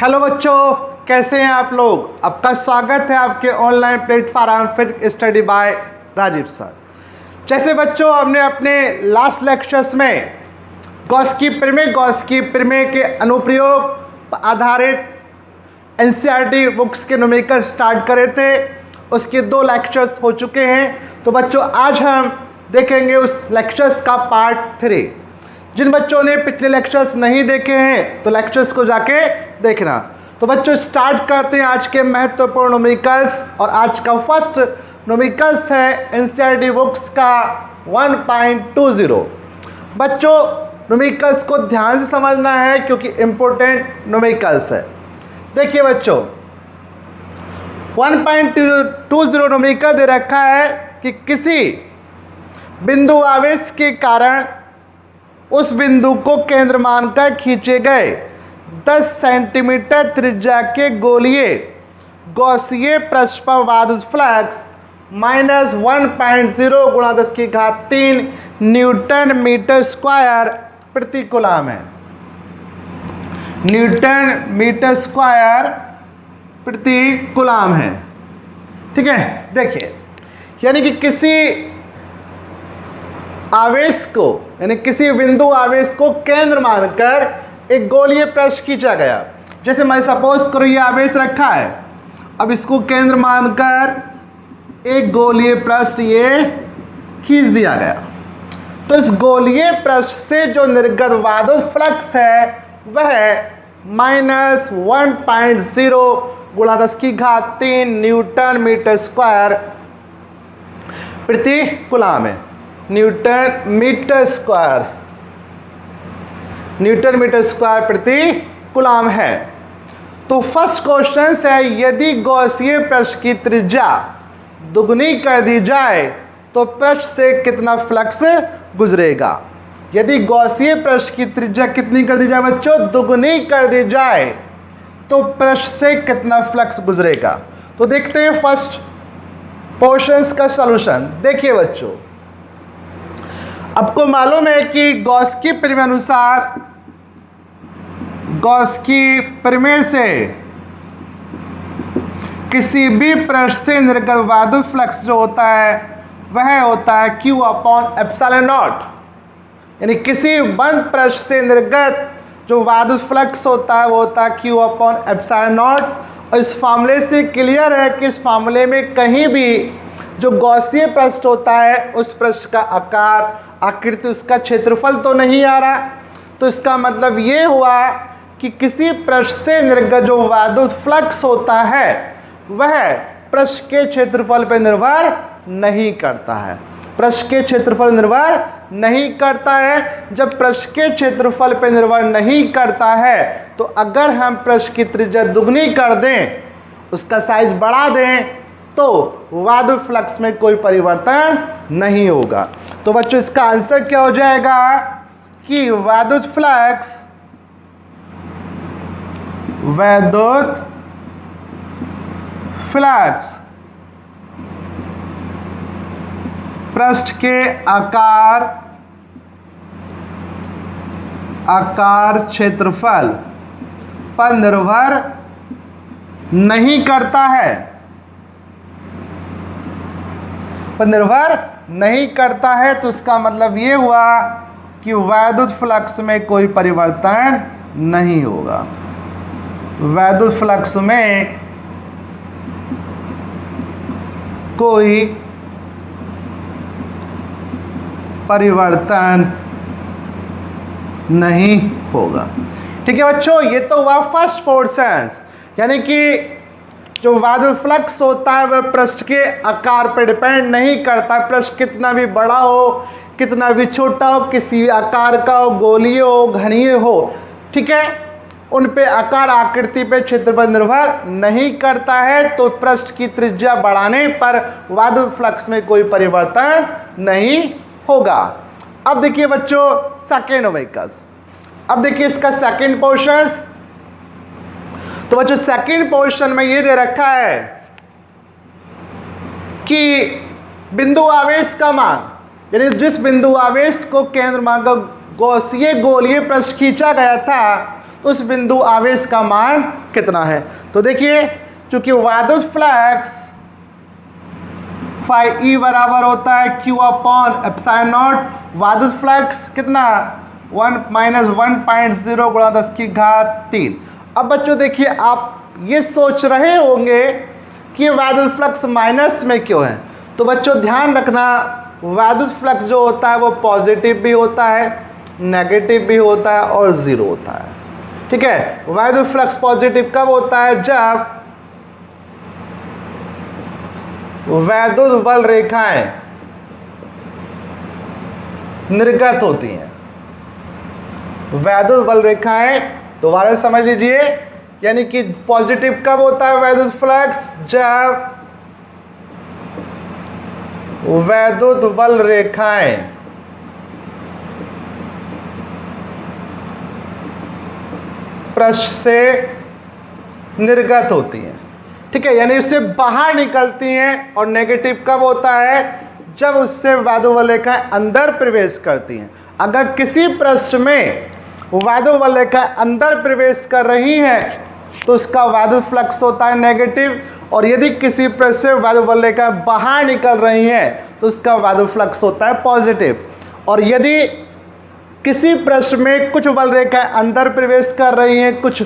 Hello बच्चों, कैसे हैं आप लोग। आपका स्वागत है आपके online platform physics study by Rajiv sir. जैसे बच्चों हमने अपने लास्ट लेक्चर्स में गॉस की प्रमेय के अनुप्रयोग आधारित एनसीईआरटी बुक्स के न्यूमेरिकल स्टार्ट करे थे। उसके 2 लेक्चर्स हो चुके हैं। तो बच्चों आज हम देखेंगे उस लेक्चर्स का पार्ट 3। जिन बच्चों ने पिछले लेक्चर्स नहीं देखे हैं तो लेक्चर्स को जाके देखना। तो बच्चों स्टार्ट करते हैं आज के महत्वपूर्ण न्यूमेरिकल्स। और आज का फर्स्ट न्यूमेरिकल्स है एनसीईआरटी बुक्स का 1.20। बच्चों न्यूमेरिकल्स को ध्यान से समझना है क्योंकि इंपॉर्टेंट न्यूमेरिकल्स है। देखिए बच्चों 1.20 न्यूमेरिकल दे रखा है कि किसी बिंदु आवेश के कारण उस बिंदु को केंद्र मानकर खींचे गए 10 सेंटीमीटर त्रिज्या के गोलीय गॉसीय पृष्ठ पर वायुद फ्लक्स -1.0 गुणा 10⁻³ न्यूटन मीटर स्क्वायर प्रति कूलम है। न्यूटन मीटर स्क्वायर प्रति कूलम है। ठीक है, देखिए यानी कि किसी आवेश को यानी किसी बिंदु आवेश को केंद्र मानकर एक गोलीय पृष्ठ खींचा गया। जैसे मैं सपोज करो ये आवेश रखा है, अब इसको केंद्र मानकर एक गोलीय पृष्ठ ये खींच दिया गया। तो इस गोलीय पृष्ठ से जो निर्गत वायुद फ्लक्स है वह -1.0 गुणा 10⁻³ न्यूटन मीटर स्क्वायर प्रति कूलम है। न्यूटन मीटर स्क्वायर प्रति कूलम है। तो फर्स्ट क्वेश्चन है, यदि गॉसीय पृष्ठ की त्रिज्या दुगनी कर दी जाए तो पृष्ठ से कितना फ्लक्स गुजरेगा। यदि गॉसीय पृष्ठ की त्रिज्या कितनी कर दी जाए बच्चों, दुगनी कर दी जाए तो पृष्ठ से कितना फ्लक्स गुजरेगा। तो देखते हैं फर्स्ट पोर्शंस का सॉल्यूशन। देखिए बच्चों आपको मालूम है कि गॉस की प्रमेय अनुसार गॉस की प्रमेय से किसी भी पृष्ठ से निर्गत वायुद फ्लक्स जो होता है वह होता है Q/ε0। यानी किसी बंद पृष्ठ से निर्गत जो वायुद फ्लक्स होता है वो होता है Q/ε0। और इस फार्मूले से क्लियर है कि इस फार्मूले में कहीं भी जो गॉसीय पृष्ठ होता है उस पृष्ठ का आकार आकृति उसका क्षेत्रफल तो नहीं आ रहा। तो इसका मतलब ये हुआ कि किसी पृष्ठ से निर्गत जो वायुद फ्लक्स होता है वह पृष्ठ के क्षेत्रफल पर निर्भर नहीं करता है। पृष्ठ के क्षेत्रफल निर्भर नहीं करता है। जब पृष्ठ के क्षेत्रफल पर निर्भर नहीं करता है तो अगर हम पृष्ठ की त्रिज्या दुगनी कर दें, उसका साइज बढ़ा दें तो वायुद फ्लक्स में कोई परिवर्तन नहीं होगा। तो बच्चों इसका आंसर क्या हो जाएगा कि वायुद फ्लक्स पृष्ठ के आकार क्षेत्रफल पर निर्भर नहीं करता है। तो इसका मतलब ये हुआ कि वायुद फ्लक्स में कोई परिवर्तन नहीं होगा। वायुद फ्लक्स में कोई परिवर्तन नहीं होगा। ठीक है बच्चों, ये तो हुआ फर्स्ट पोर्शन। यानी कि जो वायुद फ्लक्स होता है वह पृष्ठ के आकार पर डिपेंड नहीं करता। पृष्ठ कितना भी बड़ा हो, कितना भी छोटा हो, किसी भी आकार का हो, गोलीय हो, घनीय हो, ठीक है, उन पे आकार आकृति पे क्षेत्र पर निर्भर नहीं करता है। तो पृष्ठ की त्रिज्या बढ़ाने पर वायुद फ्लक्स में कोई परिवर्तन नहीं होगा। अब देखिए बच्चों सेकेंड न्यूमेरिकल्स। अब देखिए इसका सेकेंड पोर्शन। तो बच्चों सेकेंड पोर्शन में ये दे रखा है कि बिंदु आवेश का मान, यानी जिस बिंदु आवेश को केंद्र मानकर गॉसीय गोलीय पृष्ठ खींचा गया था तो उस बिंदु आवेश का मान कितना है। तो देखिए चूंकि वायुद फ्लक्स फाई ई बराबर होता है क्यू अपॉन एप्सिलॉन नॉट, वायुद फ्लक्स कितना 1 माइनस 1.0 गुणा 10⁻3। अब बच्चों देखिए आप ये सोच रहे होंगे कि वायुद फ्लक्स माइनस में क्यों है। तो बच्चों ध्यान रखना वायुद फ्लक्स जो होता है वो पॉजिटिव भी होता है, नेगेटिव भी होता है और ज़ीरो होता है। ठीक है, वायुद फ्लक्स पॉजिटिव कब होता है, जब वैद्युत बल रेखाएं निर्गत होती हैं। वैद्युत बल रेखाएं दोबारा समझ लीजिए, यानी कि पॉजिटिव कब होता है वैद्युत फ्लक्स, जब वैद्युत बल रेखाएं पृष्ठ से निर्गत होती हैं। ठीक है, यानी उससे बाहर निकलती हैं। और नेगेटिव कब होता है, जब उससे वैद्युत बल रेखाएं अंदर प्रवेश करती हैं। अगर किसी पृष्ठ में वैद्युत बल रेखाएं अंदर प्रवेश कर रही हैं तो उसका वैद्युत फ्लक्स होता है नेगेटिव, और यदि किसी पृष्ठ से वैद्युत बल रेखाएं बाहर निकल रही हैं तो उसका वैद्युत फ्लक्स होता है पॉजिटिव। और यदि किसी पृष्ठ में कुछ बल रेखाएं अंदर प्रवेश कर रही हैं, कुछ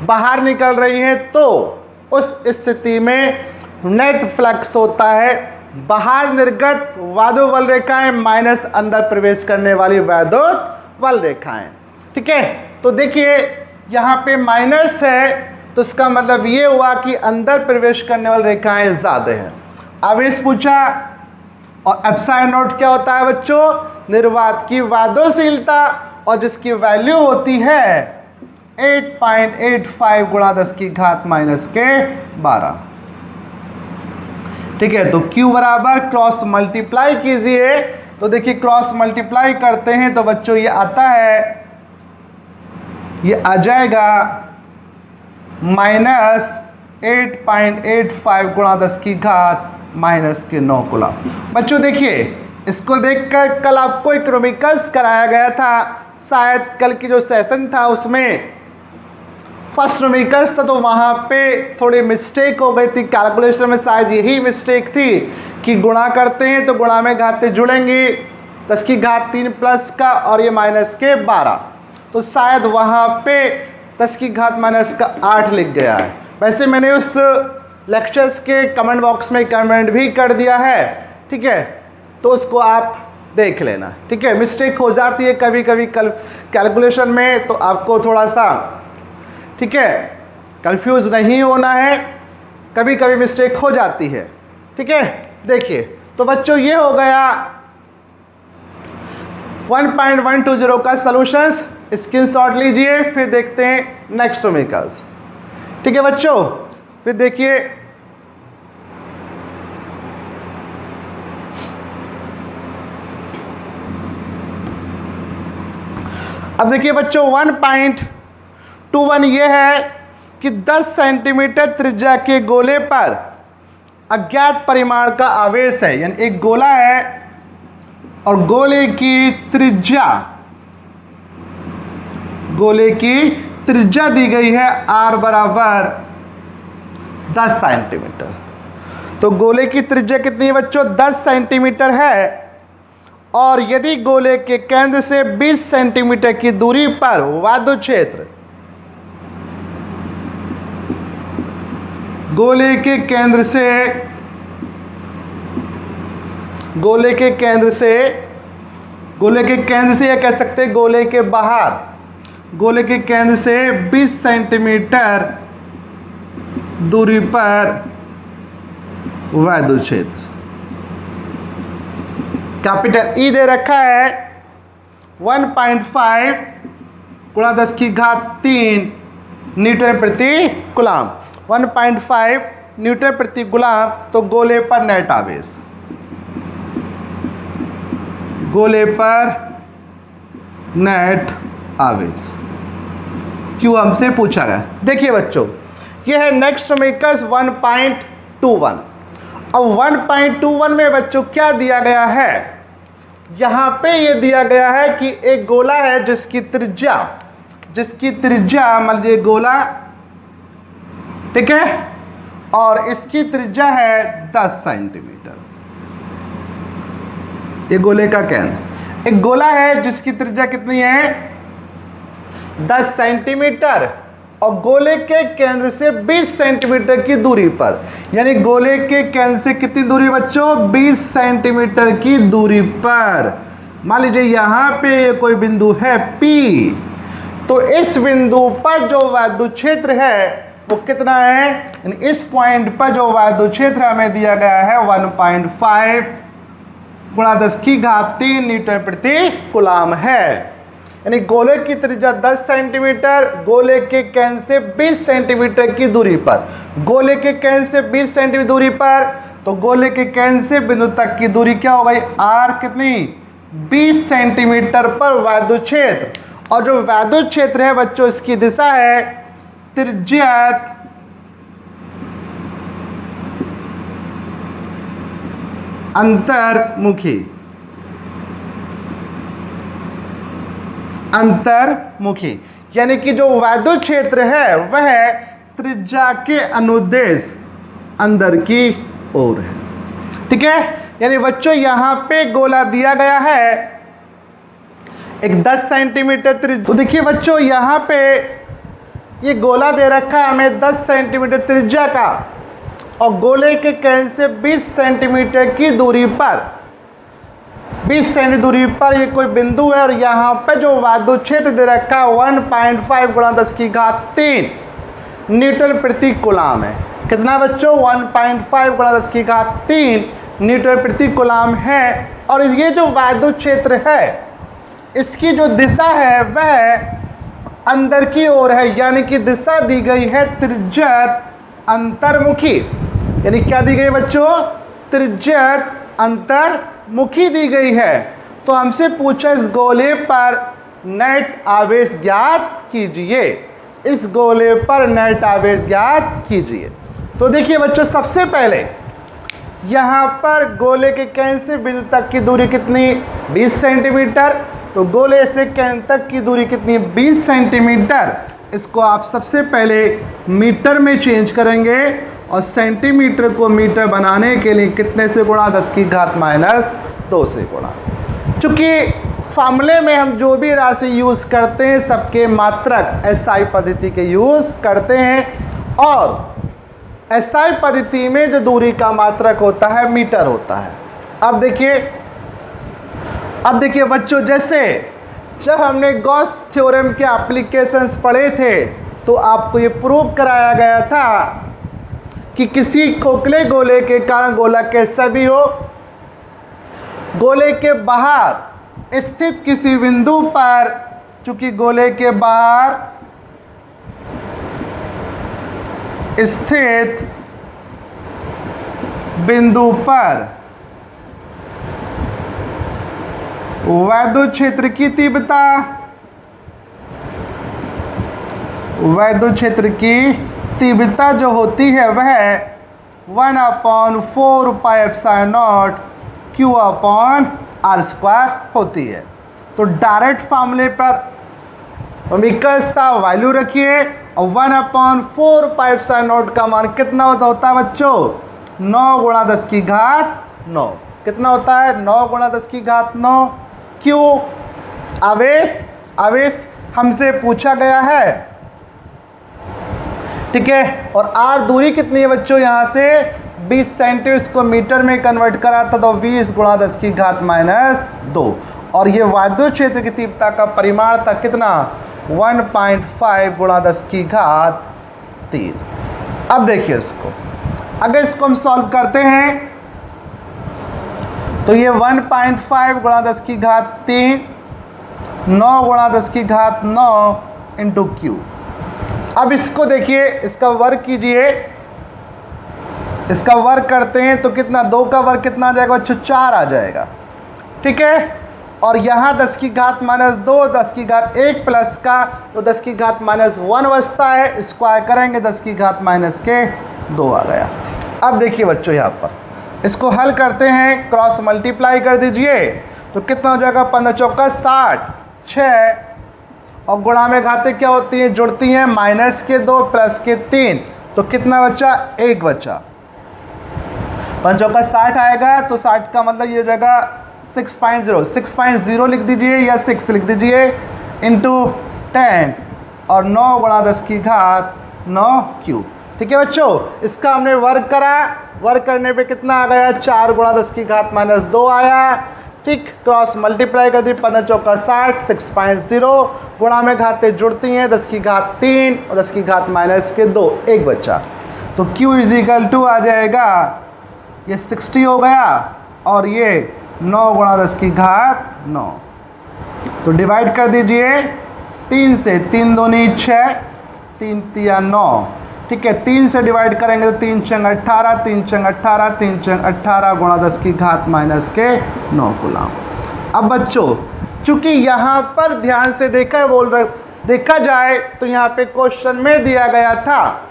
बाहर निकल रही हैं, तो उस स्थिति में नेट फ्लक्स होता है बाहर निर्गत वैद्युत बल रेखाएं माइनस अंदर प्रवेश करने वाली वैद्युत बल रेखाएं। ठीक है, तो देखिए यहाँ पे माइनस है तो इसका मतलब ये हुआ कि अंदर प्रवेश करने वाली रेखाएं ज़्यादा हैं। आवेश पूछा, और एप्सिलॉन नॉट क्या होता है बच्चों, निर्वात की वायुशीलता, और जिसकी वैल्यू होती है 8.85 गुणा 10⁻⁻12। ठीक है, तो Q बराबर क्रॉस मल्टीप्लाई कीजिए। तो देखिए क्रॉस मल्टीप्लाई करते हैं तो बच्चों ये आता है, ये आ जाएगा माइनस 8.85 गुणा 10⁻�9 कूलम। बच्चों देखिए इसको देखकर कल आपको इकोनॉमिकल्स कराया गया था, शायद कल की जो सेशन था उसमें फर्स्ट न्यूमेरिकल्स था, तो वहाँ पे थोड़ी मिस्टेक हो गई थी कैलकुलेशन में। शायद यही मिस्टेक थी कि गुणा करते हैं तो गुणा में घातें जुड़ेंगी 10⁻³ प्लस का और ये माइनस के 12, तो शायद वहाँ पे 10⁻⁻8 लिख गया है। वैसे मैंने उस लेक्चर्स के कमेंट बॉक्स में कमेंट भी कर दिया है। ठीक है, तो उसको आप देख लेना। ठीक है, मिस्टेक हो जाती है कभी कभी कैलकुलेशन में, तो आपको थोड़ा सा ठीक है कंफ्यूज नहीं होना है, कभी कभी मिस्टेक हो जाती है। ठीक है, देखिए तो बच्चों ये हो गया 1.120 का सॉल्यूशंस। स्क्रीनशॉट लीजिए, फिर देखते हैं नेक्स्ट न्यूमेरिकल्स। ठीक है बच्चों, फिर देखिए अब देखिए बच्चों 1.21 ये है कि 10 सेंटीमीटर त्रिज्या के गोले पर अज्ञात परिमाण का आवेश है। यानी एक गोला है और गोले की त्रिज्या दी गई है r बराबर 10 सेंटीमीटर। तो गोले की त्रिज्या कितनी है बच्चों, 10 सेंटीमीटर है। और यदि गोले के केंद्र से 20 सेंटीमीटर की दूरी पर वायुद क्षेत्र, गोले के केंद्र से या कह सकते हैं गोले के बाहर, गोले के केंद्र से 20 सेंटीमीटर दूरी पर वायुद क्षेत्र, कैपिटल ई दे रखा है 1.5 गुणा 10⁻³ न्यूटन प्रति कूलम। 1.5 न्यूटन प्रति कूलम। तो गोले पर नेट आवेश, गोले पर नेट आवेश क्यों हमसे पूछा गया। देखिए बच्चों ये है नेक्स्ट न्यूमेरिकल्स 1.21। अब 1.21 में बच्चों क्या दिया गया है, यहाँ पे ये दिया गया है कि एक गोला है जिसकी त्रिज्या जिसकी त्रिज्या मान लीजिए गोला, ठीक है, और इसकी त्रिज्या है 10 सेंटीमीटर। ये गोले का केंद्र, एक गोला है जिसकी त्रिज्या कितनी है 10 सेंटीमीटर और गोले के केंद्र से 20 सेंटीमीटर की दूरी पर, यानी गोले के केंद्र से कितनी दूरी बच्चों 20 सेंटीमीटर की दूरी पर। मान लीजिए यहां पे ये कोई बिंदु है P, तो इस बिंदु पर जो विद्युत क्षेत्र है वो कितना है, यानी इस पॉइंट पर जो विद्युत क्षेत्र हमें दिया गया है 1.5 गुणा 10⁻³ न्यूटन प्रति कूलम है। यानी गोले की त्रिज्या 10 सेंटीमीटर, गोले के केंद्र से 20 सेंटीमीटर की दूरी पर, गोले के केंद्र से 20 सेंटीमीटर दूरी पर, तो गोले के केंद्र से बिंदु तक की दूरी क्या हो गई r कितनी 20 सेंटीमीटर पर विद्युत क्षेत्र। और जो विद्युत क्षेत्र है बच्चों इसकी दिशा है त्रिज्यत अंतर्मुखी, अंतर्मुखी, यानी कि जो विद्युत क्षेत्र है वह त्रिज्या के अनुदेश अंदर की ओर है, ठीक है। यानी बच्चों यहां पे गोला दिया गया है एक 10 सेंटीमीटर त्रिज्या, तो देखिए बच्चों यहां पे ये गोला दे रखा है हमें 10 सेंटीमीटर त्रिज्या का और गोले के केंद्र से 20 सेंटीमीटर की दूरी पर, 20 सेंटीमीटर दूरी पर ये कोई बिंदु है और यहाँ पे जो विद्युत क्षेत्र दे रखा है 1.5 गुणा 10⁻³ न्यूटन प्रति कूलम है। कितना बच्चों 1.5 गुणा 10⁻³ न्यूटन प्रति कूलम है। और ये जो विद्युत क्षेत्र है इसकी जो दिशा है वह अंदर की ओर है, यानी कि दिशा दी गई है त्रिज्यत अंतर्मुखी। यानी क्या दी गई बच्चों त्रिज्यत अंतर्मुखी दी गई है। तो हमसे पूछा इस गोले पर नेट आवेश ज्ञात कीजिए, इस गोले पर नेट आवेश ज्ञात कीजिए। तो देखिए बच्चों सबसे पहले यहाँ पर गोले के केंद्र से बिंदु तक की दूरी कितनी 20 सेंटीमीटर, तो गोले से केंद्र तक की दूरी कितनी 20 सेंटीमीटर। इसको आप सबसे पहले मीटर में चेंज करेंगे और सेंटीमीटर को मीटर बनाने के लिए कितने से गुणा 10⁻² से गुणा। चूँकि फार्मूले में हम जो भी राशि यूज़ करते हैं सबके मात्रक SI पद्धति के यूज़ करते हैं और SI पद्धति में जो दूरी का मात्रक होता है मीटर होता है। अब देखिए बच्चों जैसे जब हमने गॉस थ्योरम के एप्लीकेशंस पढ़े थे तो आपको ये प्रूव कराया गया था कि किसी खोखले गोले के कारण गोला कैसा भी हो, गोले के बाहर स्थित किसी बिंदु पर, चूंकि गोले के बाहर स्थित बिंदु पर विद्युत क्षेत्र की तीव्रता, विद्युत क्षेत्र की तीव्रता जो होती है वह 1/4πε0 Q/r² होती है। तो डायरेक्ट फार्मूले पर ओमिकस का वैल्यू रखिए और 1/4πε0 का मान कितना होता है बच्चों 9 गुणा 10⁻9। कितना होता है 9 गुणा 10⁻9। क्यों आवेश हमसे पूछा गया है, ठीक है। और r दूरी कितनी है बच्चों यहाँ से 20 सेंटीमीटर को मीटर में कन्वर्ट करा था तो 20 गुणा 10⁻²। और ये विद्युत क्षेत्र की तीव्रता का परिमाण था कितना 1.5 गुणा 10⁻3। अब देखिए इसको, अगर इसको हम सॉल्व करते हैं तो ये 1.5 गुणा 10⁻3 9 गुणा 10⁻9 इंटू क्यू। अब इसको देखिए इसका वर्ग कीजिए, इसका वर्ग करते हैं तो कितना 2 का वर्ग कितना आ जाएगा बच्चों 4 आ जाएगा, ठीक है। और यहाँ 10⁻−2 10⁻1 प्लस का तो 10⁻−1 बचता है, स्क्वायर करेंगे 10⁻2 आ गया। अब देखिए बच्चों यहाँ पर इसको हल करते हैं, क्रॉस मल्टीप्लाई कर दीजिए तो कितना हो जाएगा 15 चौका 60 6 और गुणा में घाते क्या होती हैं, जुड़ती हैं, माइनस के 2 प्लस के 3, तो कितना बचा, 1 बचा। 5 चौका 60 आएगा, तो 60 का मतलब ये हो जाएगा 6.0 लिख दीजिए या 6 लिख दीजिए इंटू 10 और 9 गुणा 10 की घात 9 क्यूब। ठीक है बच्चों, इसका हमने वर्ग करा, वर्ग करने पे कितना आ गया, 4 गुणा 10 की घात माइनस 2 आया। ठीक, क्रॉस मल्टीप्लाई कर दी, 15 चौका 60, 6.0 गुणा में घातें जुड़ती हैं, 10 की घात 3 और 10 की घात माइनस के 2, 1 बचा। तो Q इजिकल टू आ जाएगा, ये 60 हो गया और ये 9 गुणा 10 की घात 9। तो डिवाइड कर दीजिए 3 से, 3 दूनी 6, 3 तिया 9। ठीक है, 3 से डिवाइड करेंगे तो 3 छंग 18, 3 छंग 18, 3 छंग 18 गुणा 10 की घात माइनस के 9 कूलम। अब बच्चों, चूंकि यहाँ पर ध्यान से देखा जाए तो यहाँ पे क्वेश्चन में दिया गया था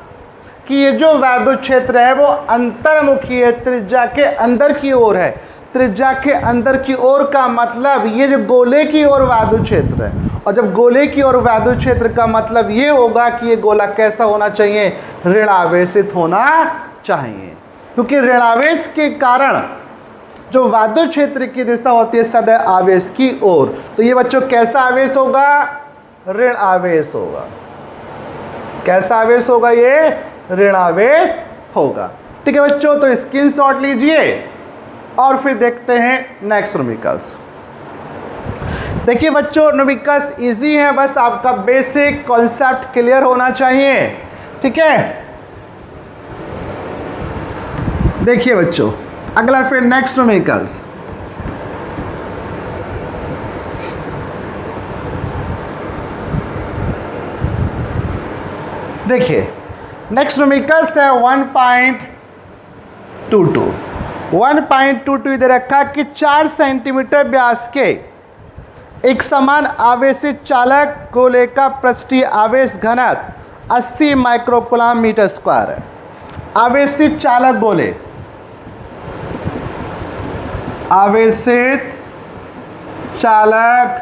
कि ये जो वैद्युत क्षेत्र है वो अंतर्मुखी है, त्रिज्या के अंदर की ओर है। त्रिज्या के अंदर की ओर का मतलब ये जो गोले की ओर वैद्युत क्षेत्र है, और जब गोले की ओर वैद्युत क्षेत्र का मतलब ये होगा कि ये गोला कैसा होना चाहिए, ऋणावेशित होना चाहिए, क्योंकि ऋणावेश के कारण जो वैद्युत क्षेत्र की दिशा होती है सदैव आवेश की ओर। तो ये बच्चों कैसा आवेश होगा, ऋण आवेश होगा। कैसा आवेश होगा, ये ऋणावेश होगा। ठीक है बच्चों, तो स्क्रीनशॉट लीजिए और फिर देखते हैं नेक्स्ट न्यूमेरिकल्स। देखिए बच्चों, न्यूमेरिकल्स इजी है, बस आपका बेसिक कॉन्सेप्ट क्लियर होना चाहिए। ठीक है, देखिए बच्चों, अगला फिर नेक्स्ट न्यूमेरिकल्स। देखिए नेक्स्ट न्यूमेरिकल्स है 1.22। 1.22 इधर रखा कि 4 सेंटीमीटर व्यास के एक समान आवेशित चालक गोले का पृष्ठीय आवेश घनत्व 80 माइक्रोकूलम मीटर स्क्वायर है। आवेशित चालक गोले, आवेशित चालक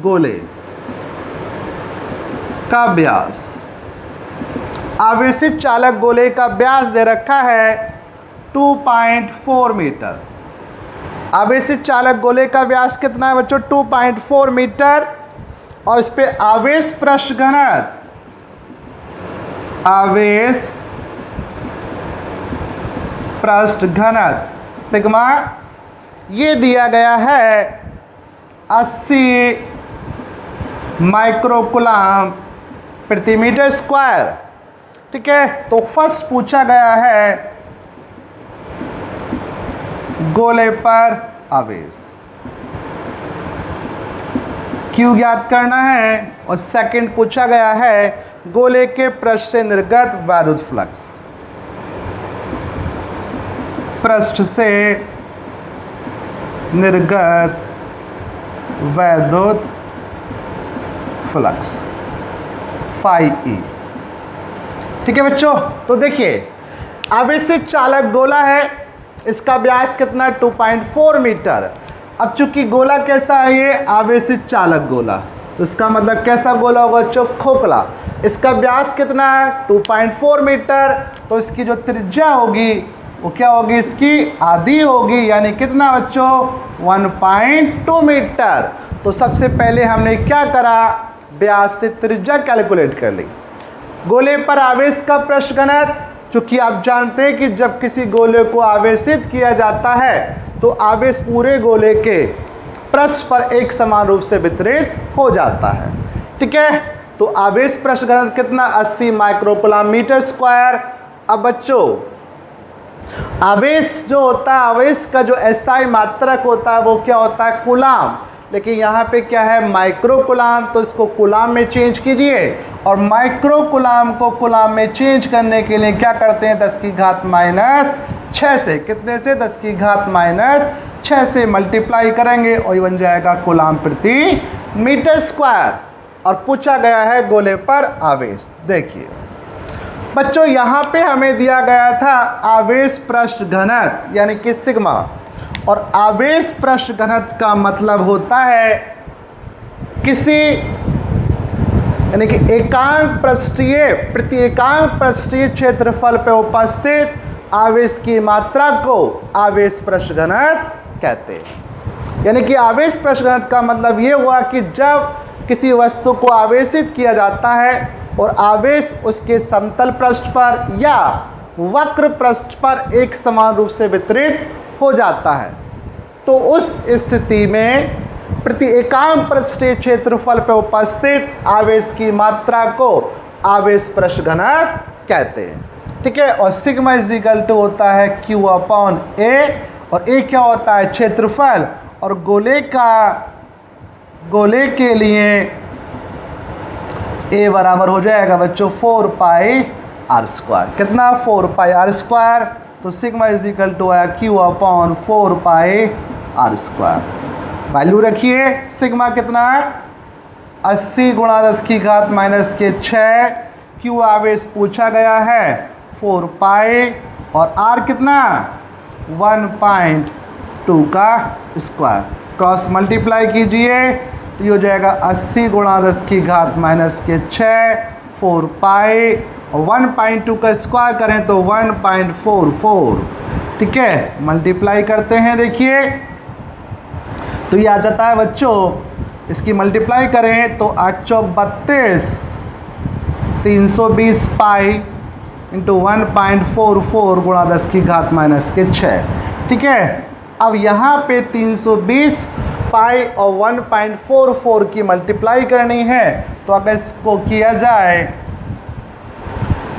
गोले का व्यास, आवेशित चालक गोले का व्यास दे रखा है 2.4 मीटर। आवेशित चालक गोले का व्यास कितना है बच्चों, 2.4 मीटर, और इस पे आवेश पृष्ठ घनत्व, आवेश पृष्ठ घनत्व सिग्मा ये दिया गया है 80 माइक्रोकूलम प्रति मीटर स्क्वायर। ठीक है, तो फर्स्ट पूछा गया है गोले पर आवेश Q ज्ञात करना है, और सेकंड पूछा गया है गोले के पृष्ठ से निर्गत वैद्युत फ्लक्स, पृष्ठ से निर्गत वैद्युत फ्लक्स फाई ई। ठीक है बच्चों, तो देखिए आवेशित चालक गोला है, इसका व्यास कितना, 2.4 मीटर। अब चूंकि गोला कैसा है, ये आवेशित चालक गोला, तो इसका मतलब कैसा गोला होगा बच्चों, खोखला। इसका व्यास कितना है, 2.4 मीटर, तो इसकी जो त्रिज्या होगी वो क्या होगी, इसकी आधी होगी, यानी कितना बच्चों, 1.2 मीटर। तो सबसे पहले हमने क्या करा, व्यास से त्रिज्या कैलकुलेट कर ली। गोले पर आवेश का पृष्ठ घनत्व, चूँकि आप जानते हैं कि जब किसी गोले को आवेशित किया जाता है तो आवेश पूरे गोले के पृष्ठ पर एक समान रूप से वितरित हो जाता है। ठीक है, तो आवेश पृष्ठ घनत्व कितना, 80 माइक्रोकूलम मीटर स्क्वायर। अब बच्चों आवेश जो होता है, आवेश का जो एसआई मात्रक होता है वो क्या होता है, कूलम, लेकिन यहाँ पे क्या है, माइक्रोकूलम, तो इसको कूलम में चेंज कीजिए, और माइक्रोकूलम को कूलम में चेंज करने के लिए क्या करते हैं, 10 की घात माइनस 6 से, कितने से, 10 की घात माइनस 6 से मल्टीप्लाई करेंगे और ये बन जाएगा कूलम प्रति मीटर स्क्वायर। और पूछा गया है गोले पर आवेश। देखिए बच्चों, यहाँ पे हमें दिया गया था आवेश पृष्ठ घनत्व यानी कि सिग्मा, और आवेश पृष्ठ घनत्व का मतलब होता है किसी यानी कि एकांक पृष्ठीय प्रति एकांक पृष्ठीय क्षेत्रफल पर उपस्थित आवेश की मात्रा को आवेश पृष्ठ घनत्व कहते हैं। यानी कि आवेश पृष्ठ घनत्व का मतलब ये हुआ कि जब किसी वस्तु को आवेशित किया जाता है और आवेश उसके समतल पृष्ठ पर या वक्र पृष्ठ पर एक समान रूप से वितरित हो जाता है, तो उस स्थिति में प्रति एकांक पृष्ठीय क्षेत्रफल पर उपस्थित आवेश की मात्रा को आवेश पृष्ठ घनत्व कहते हैं। ठीक है, और सिग्मा इज इक्वल टू होता है Q अपॉन ए, और ए क्या होता है? क्षेत्रफल। और गोले के लिए ए बराबर हो जाएगा बच्चों 4 पाई आर स्क्वायर। कितना? 4 पाई आर स्क्वायर। तो सिग्मा इज इक्वल टू आया Q upon 4 pi R square. Value रखिए, सिग्मा कितना है? 80 गुणा 10 की घात माइनस के 6। Q आवेश पूछा गया है 4 पाई, और R कितना? 1.2 का स्क्वायर। क्रॉस मल्टीप्लाई कीजिए तो ये हो जाएगा 80 गुणा 10 की घात माइनस के 6, 4 पाई, और 1.2 का स्क्वायर करें तो 1.44। ठीक है, मल्टीप्लाई करते हैं, देखिए तो ये आ जाता है बच्चों, इसकी मल्टीप्लाई करें तो 8 चौक 32, 320 पाई इंटू 1.44 गुणा 10 की घात माइनस के 6। ठीक है, अब यहाँ पे 320 पाई और 1.44 की मल्टीप्लाई करनी है, तो अगर इसको किया जाए,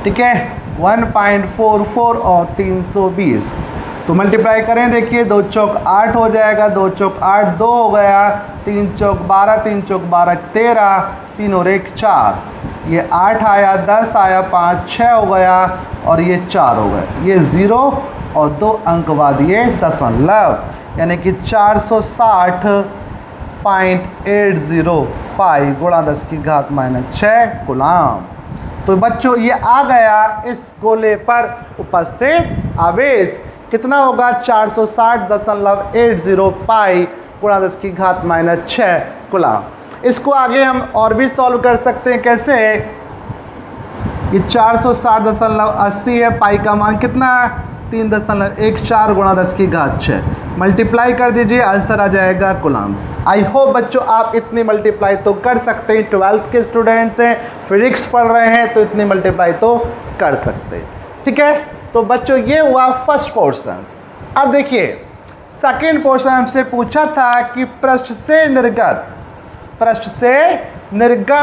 ठीक है, 1.44 और 320 तो मल्टीप्लाई करें, देखिए 2 चौक 8 हो जाएगा, 2 चौक 8, 2 हो गया, 3 चौक 12, 3 चौक 12 13, 3 और 1 4, ये 8 आया, 10 आया, 5 6 हो गया, और ये 4 हो गए, ये 0 और 2 अंक बाद ये दशमलव, यानी कि 460.80 पाई गुणा 10 की घात माइनस 6 कूलम। तो बच्चों ये आ गया इस गोले पर उपस्थित आवेश कितना होगा? 460.80 पाई गुणा 10 की घात माइनस 6 कूलम। इसको आगे हम और भी सॉल्व कर सकते हैं। कैसे? ये 460.80 है, पाई का मान कितना? 3.14 गुणा 10 की घात 6। मल्टीप्लाई कर दीजिए, आंसर आ जाएगा कूलम। आई होप बच्चों आप इतनी मल्टीप्लाई तो कर सकते हैं, 12th के स्टूडेंट्स हैं, फिजिक्स पढ़ रहे हैं, तो इतनी मल्टीप्लाई तो कर सकते हैं। ठीक है, तो बच्चों ये हुआ फर्स्ट पोर्शन। अब देखिए सेकेंड पोर्शन हमसे पूछा था कि पृष्ठ से निर्गत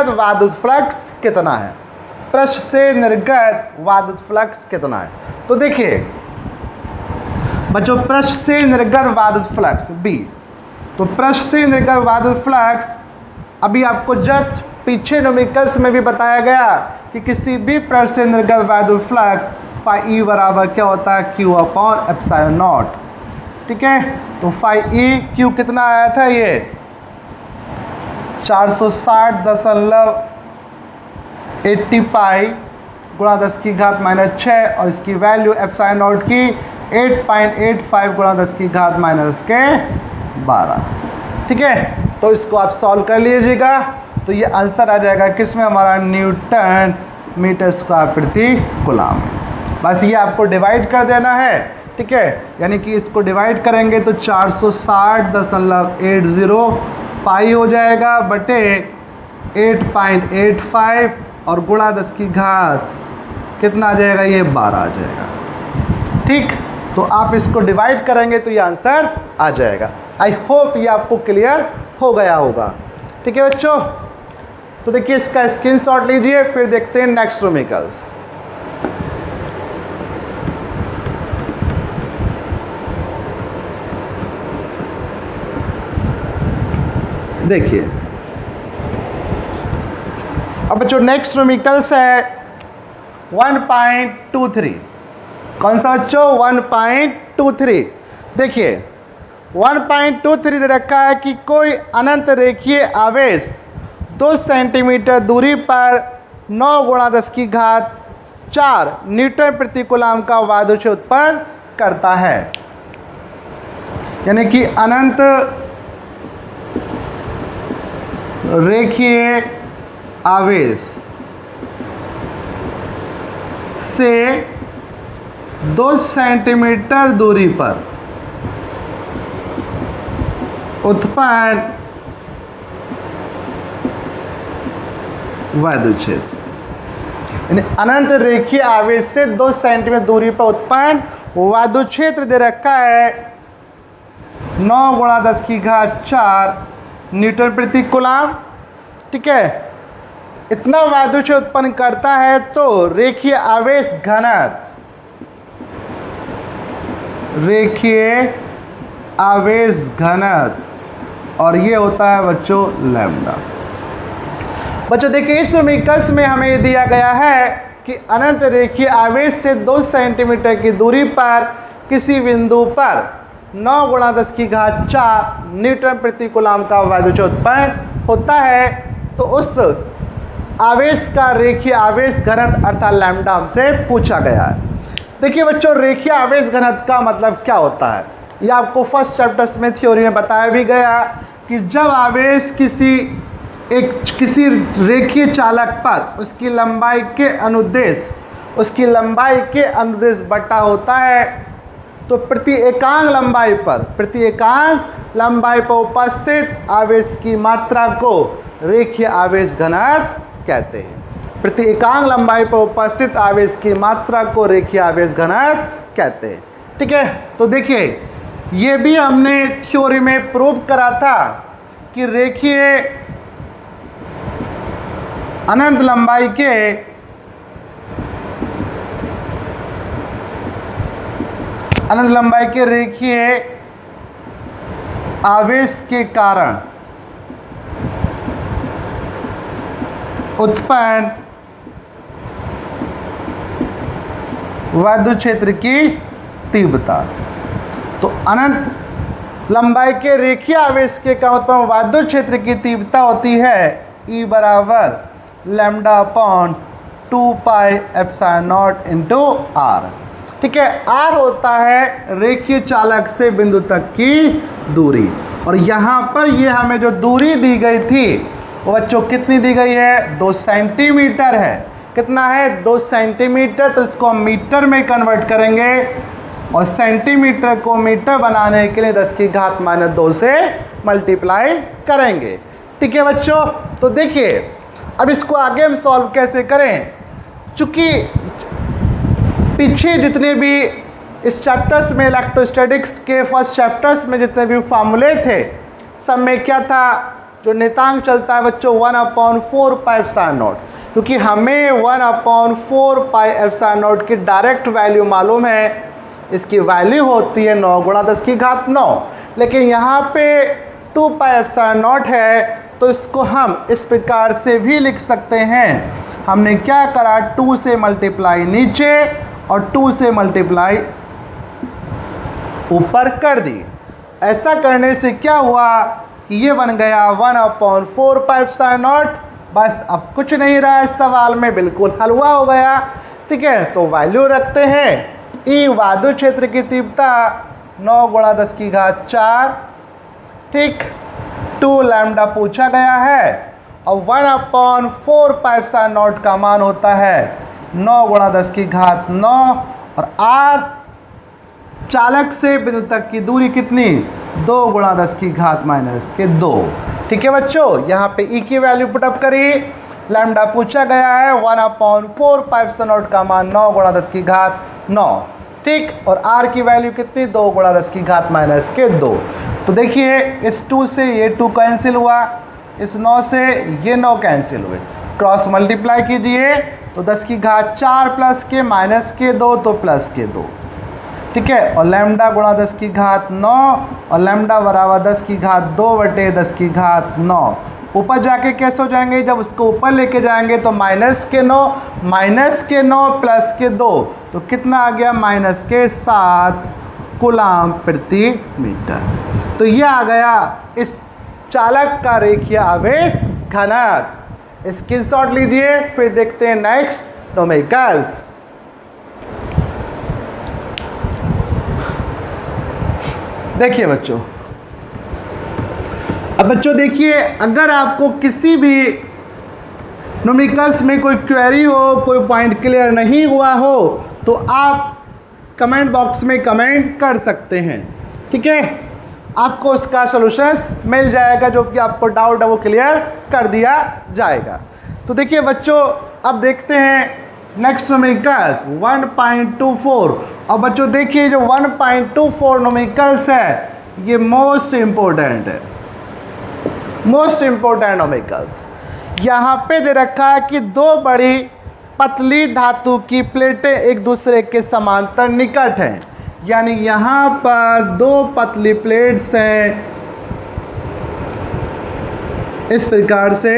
वायुद फ्लक्स कितना है? पृष्ठ से निर्गत वायुद फ्लक्स कितना है? तो देखिए बच्चों, पृष्ठ से निर्गत वायुद फ्लक्स बी, तो पृष्ठ से निर्गत वायुद फ्लक्स अभी आपको जस्ट पीछे न्यूमेरिकल्स में भी बताया गया कि किसी भी पृष्ठ से निर्गत वायुद फ्लक्स फाई ई बराबर क्या होता है? Q upon epsilon not. ठीक है, तो फाई ई Q कितना आया था? ये 460.80 पाई गुणा 10 की घात माइनस 6, और इसकी वैल्यू एप्सिलॉन नॉट की 8.85 गुणा 10 की घात माइनस के 12। ठीक है, तो इसको आप सॉल्व कर लीजिएगा, तो ये आंसर आ जाएगा किसमें? हमारा न्यूटन मीटर स्क्वायर प्रति कूलम। बस ये आपको डिवाइड कर देना है। ठीक है, यानी कि इसको डिवाइड करेंगे तो 460.80 पाई हो जाएगा बटे 8.85 और गुणा 10 की घात कितना आ जाएगा? ये 12 आ जाएगा। ठीक, तो आप इसको डिवाइड करेंगे तो ये आंसर आ जाएगा। आई होप ये आपको क्लियर हो गया होगा। ठीक है बच्चों, तो देखिए इसका स्क्रीनशॉट लीजिए, फिर देखते हैं नेक्स्ट न्यूमेरिकल्स। देखिए अब बच्चों नेक्स्ट न्यूमेरिकल्स है 1.23। कौन सा बच्चों? 1.23। देखिए 1.23 दे रखा है कि कोई अनंत रेखीय आवेश 2 सेंटीमीटर दूरी पर 9 गुणा 10 की घात 4 न्यूटन प्रति कूलम का वायुद क्षेत्र उत्पन्न करता है। यानी कि अनंत रेखीय आवेश से 2 सेंटीमीटर दूरी पर उत्पन्न वैद्युत क्षेत्र, यानी अनंत रेखीय आवेश से 2 सेंटीमीटर दूरी पर उत्पन्न वैद्युत क्षेत्र दे रखा है 9 × 10⁴ न्यूटन प्रति कूलम। ठीक है, इतना वैद्युत क्षेत्र उत्पन्न करता है तो रेखीय आवेश घनत्व, रेखीय आवेश घनत्व, और ये होता है बच्चों लैम्डा। बच्चों देखिए, इस समीकरण में हमें दिया गया है कि अनंत रेखीय आवेश से 2 सेंटीमीटर की दूरी पर किसी बिंदु पर 9 × 10⁴ न्यूटन प्रति कूलम का वैद्युत क्षेत्र उत्पन्न होता है, तो उस आवेश का रेखीय आवेश घनत्व अर्थात लैम्डा हमसे पूछा गया है। देखिए बच्चों, रेखीय आवेश घनत्व का मतलब क्या होता है, यह आपको फर्स्ट चैप्टर्स में थ्योरी में बताया भी गया कि जब आवेश किसी रेखीय चालक पर उसकी लंबाई के अनुदेश बटा होता है, तो प्रति एकांक लंबाई पर उपस्थित आवेश की मात्रा को रेखीय आवेश घनत्व कहते हैं। प्रति एकांक लंबाई पर उपस्थित आवेश की मात्रा को रेखीय आवेश घनत्व कहते हैं। ठीक है, तो देखिए ये भी हमने थ्योरी में प्रूव करा था कि रेखीय अनंत लंबाई के रेखीय आवेश के कारण उत्पन्न वैद्युत क्षेत्र की तीव्रता, तो अनंत लंबाई के रेखीय आवेश के कारण उत्पन्न वैद्युत क्षेत्र की तीव्रता होती है E बराबर λ/2πε0 r। ठीक है, r होता है रेखीय चालक से बिंदु तक की दूरी, और यहाँ पर ये हमें जो दूरी दी गई थी वो बच्चों कितनी दी गई है, 2 सेंटीमीटर है। कितना है, 2 सेंटीमीटर, तो इसको हम मीटर में कन्वर्ट करेंगे और सेंटीमीटर को मीटर बनाने के लिए 10⁻² से मल्टीप्लाई करेंगे। ठीक है बच्चों, तो देखिए अब इसको आगे हम सॉल्व कैसे करें, चूँकि पीछे जितने भी इस चैप्टर्स में इलेक्ट्रोस्टैटिक्स के फर्स्ट चैप्टर्स में जितने भी फार्मूले थे, सब में क्या था, जो नियतांक चलता है बच्चों 1/4πε0, क्योंकि हमें 1/4πε0 की डायरेक्ट वैल्यू मालूम है, इसकी वैल्यू होती है 9 × 10⁹, लेकिन यहाँ पे 2πε0 है, तो इसको हम इस प्रकार से भी लिख सकते हैं। हमने क्या करा, 2 से मल्टीप्लाई नीचे और 2 से मल्टीप्लाई ऊपर कर दी। ऐसा करने से क्या हुआ कि ये बन गया 1/4πε0। बस अब कुछ नहीं रहा इस सवाल में, बिल्कुल हलवा हो गया। ठीक है, तो वैल्यू रखते हैं, ई वैद्युत क्षेत्र की तीव्रता 9 × 10⁴, ठीक, 2 लैम्डा पूछा गया है, और 1/4πε0 का मान होता है 9 × 10⁹, और r चालक से बिंदु तक की दूरी कितनी, 2 × 10⁻²। ठीक है बच्चों, यहाँ पे ई की वैल्यू पुटअप करिए, लैम्डा पूछा गया है, 1/4πε0 का मान 9 × 10⁻², ठीक, और r की वैल्यू कितनी, 2 × 10⁻²। तो देखिए इस 2 से ये 2 कैंसिल हुआ, इस 9 से ये 9 कैंसिल हुए, क्रॉस मल्टीप्लाई कीजिए तो 10⁻4 प्लस के माइनस के 2 तो प्लस के 2। ठीक है, और लैम्डा × 10⁹, और लैम्डा बराबर 10⁻² ऊपर जाके कैसे हो जाएंगे, जब उसको ऊपर लेके जाएंगे तो -9 प्लस के 2, तो कितना आ गया, -7 कूलम प्रति मीटर। तो ये आ गया इस चालक का रेखीय आवेश घनत्व। स्क्रीनशॉट लीजिए, फिर देखते हैं नेक्स्ट न्यूमेरिकल्स। देखिए बच्चों, अब बच्चों देखिए, अगर आपको किसी भी न्यूमेरिकल्स में कोई क्वेरी हो, कोई पॉइंट क्लियर नहीं हुआ हो तो आप कमेंट बॉक्स में कमेंट कर सकते हैं, ठीक है। आपको उसका सॉल्यूशंस मिल जाएगा, जो कि आपको डाउट है वो क्लियर कर दिया जाएगा। तो देखिए बच्चों, अब देखते हैं नेक्स्ट न्यूमेरिकल्स 1.24। और बच्चों देखिए जो 1.24 न्यूमेरिकल्स है ये मोस्ट इम्पोर्टेंट है, मोस्ट इम्पोर्टेंट न्यूमेरिकल्स। यहाँ पे दे रखा है कि दो बड़ी पतली धातु की प्लेटें एक दूसरे के समांतर निकट हैं, यानी यहाँ पर दो पतली प्लेट्स हैं इस प्रकार से,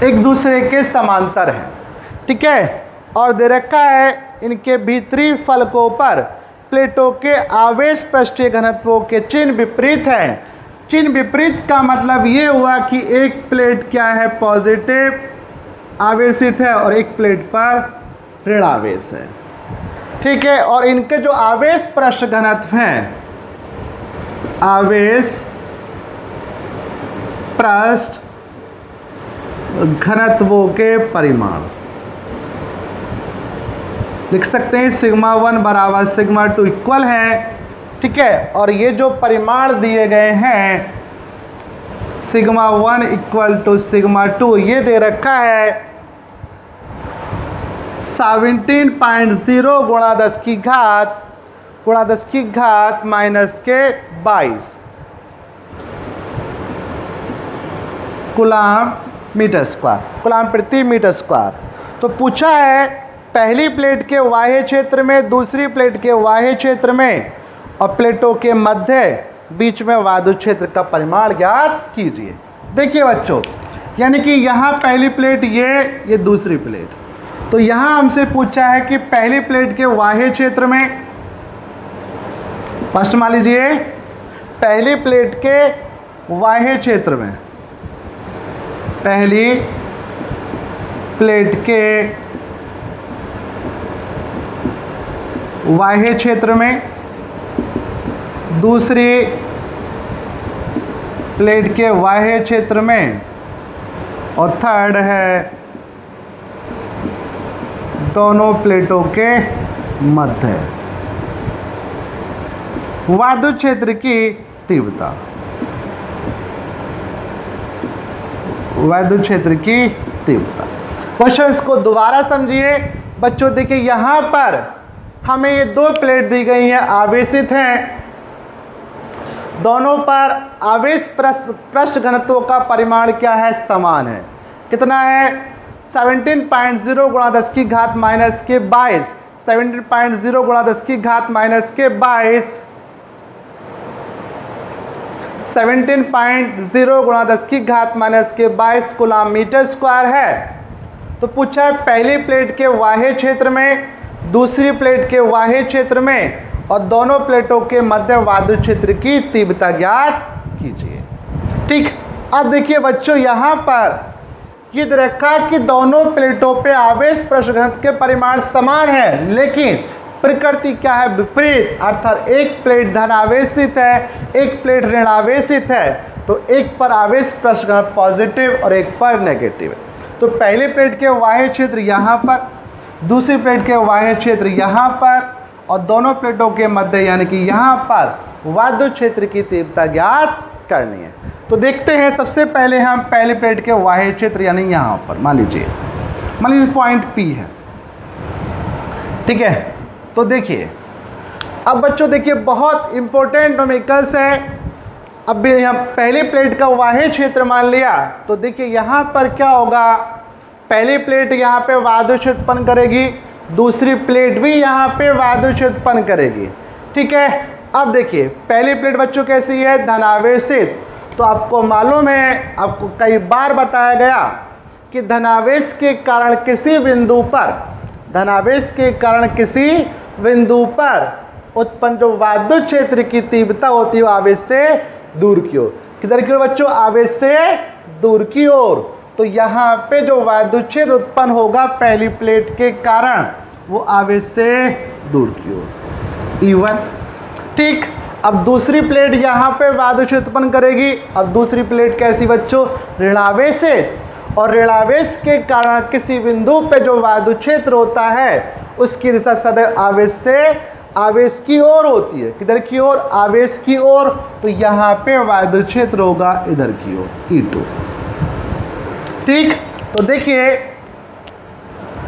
एक दूसरे के समांतर है, ठीक है। और दे रखा है इनके भीतरी फलकों पर प्लेटों के आवेश पृष्ठीय घनत्वों के चिन्ह विपरीत हैं। चिन्ह विपरीत का मतलब ये हुआ कि एक प्लेट क्या है, पॉजिटिव आवेशित है और एक प्लेट पर ऋण आवेश है, ठीक है। और इनके जो आवेश पृष्ठ घनत्व हैं, आवेश पृष्ठ घनत्वों के परिमाण लिख सकते हैं सिग्मा 1 बराबर सिग्मा 2 इक्वल है, ठीक है। और ये जो परिमाण दिए गए हैं सिग्मा 1 इक्वल टू सिग्मा 2 ये दे रखा है 17.0 गुणा 10 की घात माइनस के 22 कूलाम मीटर स्क्वायर, कूलाम प्रति मीटर स्क्वायर। तो पूछा है पहली प्लेट के बाह्य क्षेत्र में, दूसरी प्लेट के बाह्य क्षेत्र में और प्लेटों के मध्य बीच में वायु क्षेत्र का परिमाण ज्ञात कीजिए। देखिए बच्चों, यानी कि यहाँ पहली प्लेट ये दूसरी प्लेट, तो यहाँ हमसे पूछा है कि पहली प्लेट के बाह्य क्षेत्र में, फर्स्ट मान लीजिए पहली प्लेट के बाह्य क्षेत्र में, पहली प्लेट के बाह्य क्षेत्र में, दूसरी प्लेट के बाह्य क्षेत्र में और थर्ड है दोनों प्लेटों के मध्य वायु क्षेत्र की तीव्रता, वायु क्षेत्र की तीव्रता। क्वेश्चंस को दोबारा समझिए बच्चों। देखिए यहाँ पर हमें ये दो प्लेट दी गई हैं, आवेशित हैं, दोनों पर आवेश पृष्ठ घनत्वों का परिमाण क्या है, समान है। कितना है, 17.0 गुणा 10 की घात माइनस के 22, 17.0 गुणा 10 की घात माइनस के 22, 17.0 गुणा 10 की घात माइनस के 22 कूलाम मीटर स्क्वायर है। तो पूछा है पहली प्लेट के बाह्य क्षेत्र में, दूसरी प्लेट के बाह्य क्षेत्र में और दोनों प्लेटों के मध्य वायु क्षेत्र की तीव्रता ज्ञात कीजिए। ठीक, अब देखिए बच्चों यहाँ पर ये रखा कि दोनों प्लेटों पे आवेश पृष्ठ घनत्व के परिमाण समान है, लेकिन प्रकृति क्या है, विपरीत। अर्थात एक प्लेट धनावेशित है, एक प्लेट ऋणावेशित है, तो एक पर आवेश पृष्ठ घनत्व पॉजिटिव और एक पर नेगेटिव है। तो पहले प्लेट के बाह्य क्षेत्र यहाँ पर, दूसरी प्लेट के बाह्य क्षेत्र यहाँ पर और दोनों प्लेटों के मध्य यानी कि यहाँ पर वायु क्षेत्र की तीव्रता ज्ञात करनी है। तो देखते हैं, सबसे पहले हम पहले प्लेट के बाह्य क्षेत्र यानी यहाँ पर मान लीजिए पॉइंट P है, ठीक है। तो देखिए अब बच्चों देखिए बहुत इंपॉर्टेंट न्यूमेरिकल्स है। अब भी हम पहली प्लेट का बाह्य क्षेत्र मान लिया, तो देखिए यहाँ पर क्या होगा, पहली प्लेट यहाँ पे वायु क्षेत्र उत्पन्न करेगी, दूसरी प्लेट भी यहाँ पे वायु क्षेत्र उत्पन्न करेगी, ठीक है। अब देखिए पहली प्लेट बच्चों कैसी है, धनावेशित। तो आपको मालूम है, आपको कई बार बताया गया कि धनावेश के कारण किसी बिंदु पर, धनावेश के कारण किसी बिंदु पर उत्पन्न जो वायु क्षेत्र की तीव्रता होती है आवेश से दूर की ओर। किधर की ओर बच्चों, आवेश से दूर की ओर। तो यहाँ पे जो वायु क्षेत्र उत्पन्न होगा पहली प्लेट के कारण वो आवेश से दूर की ओर E1, ठीक। अब दूसरी प्लेट यहाँ पे वायु क्षेत्र उत्पन्न करेगी। अब दूसरी प्लेट कैसी बच्चों, ऋणावेशित, और ऋणावेश के कारण किसी बिंदु पे जो वायु क्षेत्र होता है उसकी दिशा सदैव आवेश से आवेश की ओर होती है। किधर की ओर, आवेश की ओर। तो यहाँ पे वायु क्षेत्र होगा इधर की ओर, E2। ठीक, तो देखिए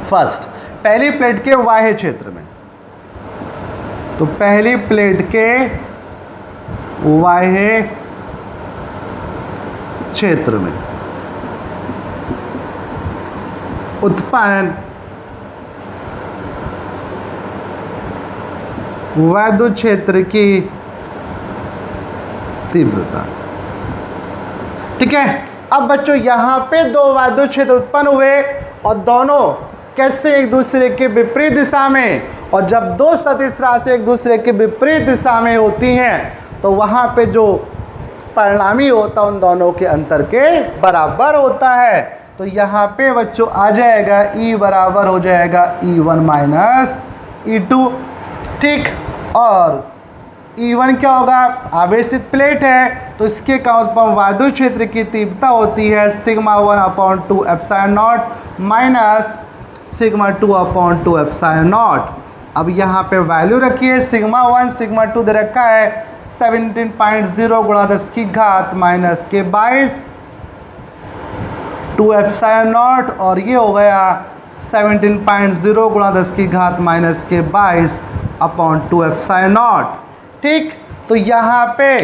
फर्स्ट पहली प्लेट के बाह्य क्षेत्र में, तो पहली प्लेट के बाह्य क्षेत्र में उत्पन्न वायु क्षेत्र की तीव्रता। ठीक है, अब बच्चों यहाँ पे दो वायु क्षेत्र उत्पन्न हुए और दोनों कैसे एक दूसरे के विपरीत दिशा में, और जब दो सदिश राशि एक दूसरे के विपरीत दिशा में होती हैं तो वहाँ पे जो परिणामी होता है उन दोनों के अंतर के बराबर होता है। तो यहाँ पे बच्चों आ जाएगा E बराबर हो जाएगा E1 माइनस E2। ठीक, और E1 क्या होगा, आवेशित प्लेट है तो इसके कारण उत्पन्न वायु क्षेत्र की तीव्रता होती है σ1/2 epsilon nought minus σ2/2 epsilon nought. अब यहाँ पे वैल्यू रखिए, σ1 σ2 दे रखा है 17.0 गुणा 10 की घात माइनस के 22 2 एप्सिलॉन नॉट, और ये हो गया 17.0 गुणा 10 की घात माइनस के 22 अपॉन 2 एप्सिलॉन नॉट। ठीक, तो यहाँ पे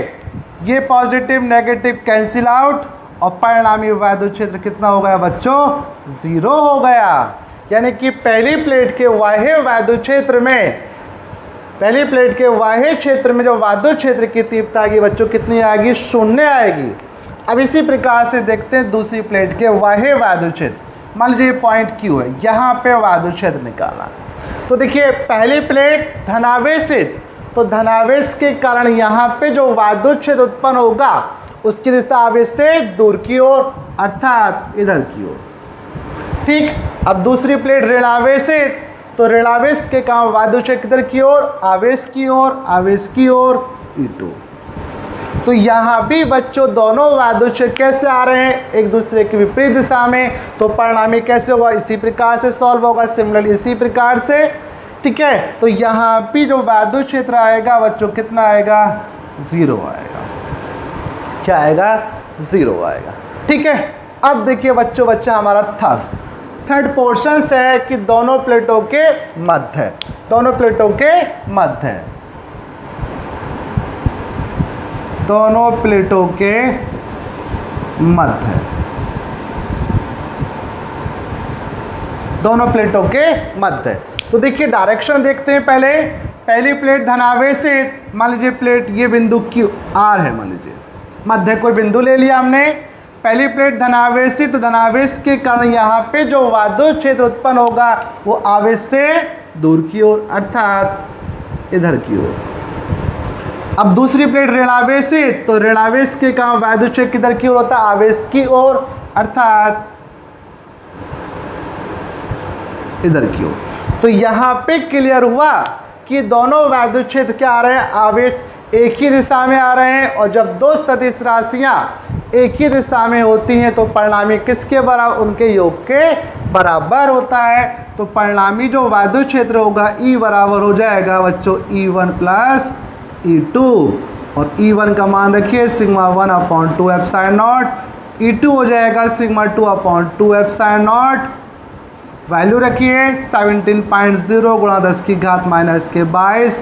ये पॉजिटिव नेगेटिव कैंसिल आउट और परिणामी वायु क्षेत्र कितना हो गया बच्चों, 0 हो गया। यानी कि पहली प्लेट के बाह्य वायु क्षेत्र में, पहली प्लेट के बाह्य क्षेत्र में जो वायु क्षेत्र की तीव्रता आएगी बच्चों कितनी आएगी, 0 आएगी। अब इसी प्रकार से देखते हैं दूसरी प्लेट के बाह्य वायु क्षेत्र। मान लीजिए पॉइंट Q है, यहाँ पे वायु क्षेत्र निकालना। तो देखिए पहली प्लेट धनावेशित, तो धनावेश के कारण यहाँ पे जो वायु क्षेत्र उत्पन्न होगा उसकी दिशा आवेश से दूर की ओर अर्थात इधर की ओर। ठीक, अब दूसरी प्लेट ऋणावेशित, तो ऋणावेश के कारण वायु क्षेत्र किधर की ओर, आवेश की ओर, आवेश की ओर E2। तो यहाँ भी बच्चों दोनों वायु क्षेत्र कैसे आ रहे हैं, एक दूसरे के विपरीत दिशा में, तो परिणामी कैसे होगा, इसी प्रकार से सॉल्व होगा, सिमिलरली इसी प्रकार से। ठीक है, तो यहाँ भी जो वायु क्षेत्र आएगा बच्चों कितना आएगा, 0 आएगा। क्या आएगा, 0 आएगा। ठीक है, अब देखिए बच्चा हमारा थर्ड पोर्शन है कि दोनों प्लेटों के मध्य है, दोनों प्लेटों के मध्य है, दोनों प्लेटों के मध्य है, दोनों प्लेटों के मध्य है। तो देखिए डायरेक्शन देखते हैं पहले। पहली प्लेट धनावेशित, मान लीजिए प्लेट ये बिंदु Q R है, मान लीजिए मध्य कोई बिंदु ले लिया हमने। पहली प्लेट धनावेशित, धनावेश के कारण यहाँ पे जो वायु क्षेत्र उत्पन्न होगा वो आवेश से दूर की ओर अर्थात इधर की ओर। अब दूसरी प्लेट ऋणावेशित, तो ऋणावेश के कारण वायु क्षेत्र किधर की ओर होता है, आवेश की ओर अर्थात इधर की ओर। तो यहाँ पे क्लियर हुआ कि दोनों वायु क्षेत्र क्या आ रहे हैं, आवेश एक ही दिशा में आ रहे हैं, और जब दो सदिश राशियाँ एक ही दिशा में होती हैं तो परिणामी किसके बराबर, उनके योग के बराबर होता है। तो परिणामी जो वायु क्षेत्र होगा E बराबर हो जाएगा बच्चों E1 प्लस E2, और E1 का मान रखिए σ1/2 एप्सिलॉन नॉट, E2 हो जाएगा σ2/2 एप्सिलॉन नॉट। वैल्यू रखिए 17.0 गुणा 10 की घात माइनस के 22,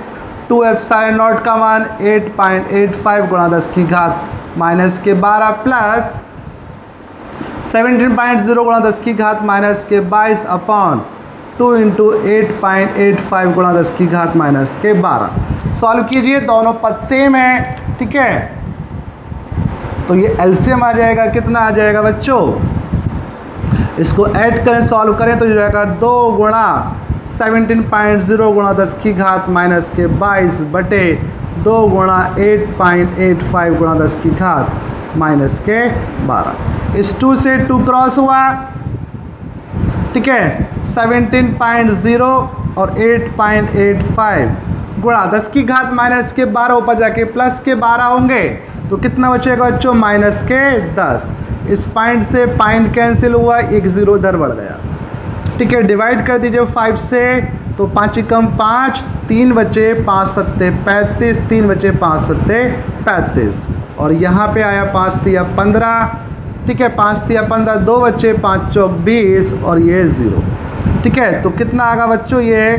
2 एप्सिलॉन नॉट का मान 8.85 गुणा 10 की घात माइनस के 12 प्लस 17.0 गुणा 10 की घात माइनस के 22 अपॉन 2 इंटू 8.85 गुणा 10 की घात माइनस के 12। सॉल्व कीजिए, दोनों पद सेम है। ठीक है, तो ये एलसीएम आ जाएगा, कितना आ जाएगा बच्चों, इसको ऐड करें सॉल्व करें तो जाएगा 2 गुणा 17.0 गुणा 10 की घात माइनस के 22 बटे 2 गुणा 8.85 गुणा 10 की घात माइनस के 12। इस 2 से 2 क्रॉस हुआ। ठीक है, 17.0 और 8.85 गुणा 10 की घात माइनस के 12 ऊपर जाके प्लस के 12 होंगे तो कितना बचेगा बच्चों, माइनस के 10। इस पॉइंट से पॉइंट कैंसिल हुआ, एक जीरो इधर बढ़ गया। ठीक है, डिवाइड कर दीजिए 5 से, तो 5 कम 5, 3 बचे 5 सत्ते 35, 3 बचे 5 सत्ते 35, और यहाँ पे आया 5 तिया 15। ठीक है, 5 तिया 15, 2 बचे 5 चौक 20 और ये 0। ठीक है, तो कितना आएगा बच्चों, ये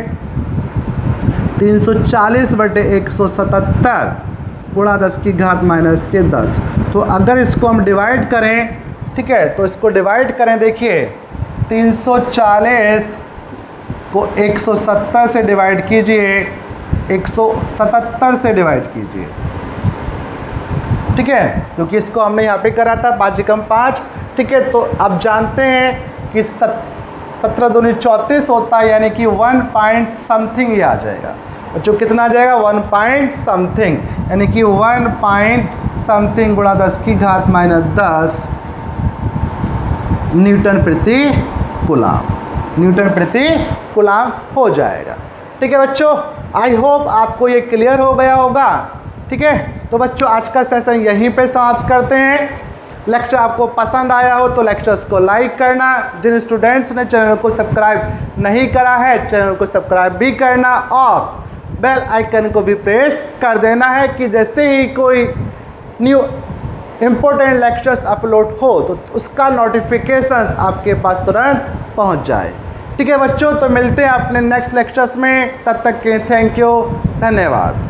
340 बटे 177 गुणा 10 की घात माइनस के 10। तो अगर इसको हम डिवाइड करें, ठीक है, तो इसको डिवाइड करें, देखिए 340 को 170 से डिवाइड कीजिए, 177 से डिवाइड कीजिए। ठीक है, क्योंकि इसको हमने यहाँ पे करा था 5 कम 5। ठीक है, तो अब जानते हैं कि 17 दूनी 34 होता है, यानी कि 1 पॉइंट समथिंग ये आ जाएगा। बच्चों कितना आ जाएगा, 1 पॉइंट समथिंग, यानी कि 1 पॉइंट समथिंग गुणा 10 की घात माइनस 10 न्यूटन प्रति कूलाम, न्यूटन प्रति कूलाम हो जाएगा। ठीक है बच्चों, आई होप आपको ये क्लियर हो गया होगा। ठीक है, तो बच्चों आज का सेशन यहीं पे समाप्त करते हैं। लेक्चर आपको पसंद आया हो तो लेक्चर्स को लाइक करना, जिन स्टूडेंट्स ने चैनल को सब्सक्राइब नहीं करा है चैनल को सब्सक्राइब भी करना, और बेल आइकन को भी प्रेस कर देना है कि जैसे ही कोई न्यू इम्पोर्टेंट लेक्चर्स अपलोड हो तो उसका नोटिफिकेशंस आपके पास तुरंत पहुंच जाए। ठीक है बच्चों, तो मिलते हैं अपने नेक्स्ट लेक्चर्स में, तब तक के थैंक यू, धन्यवाद।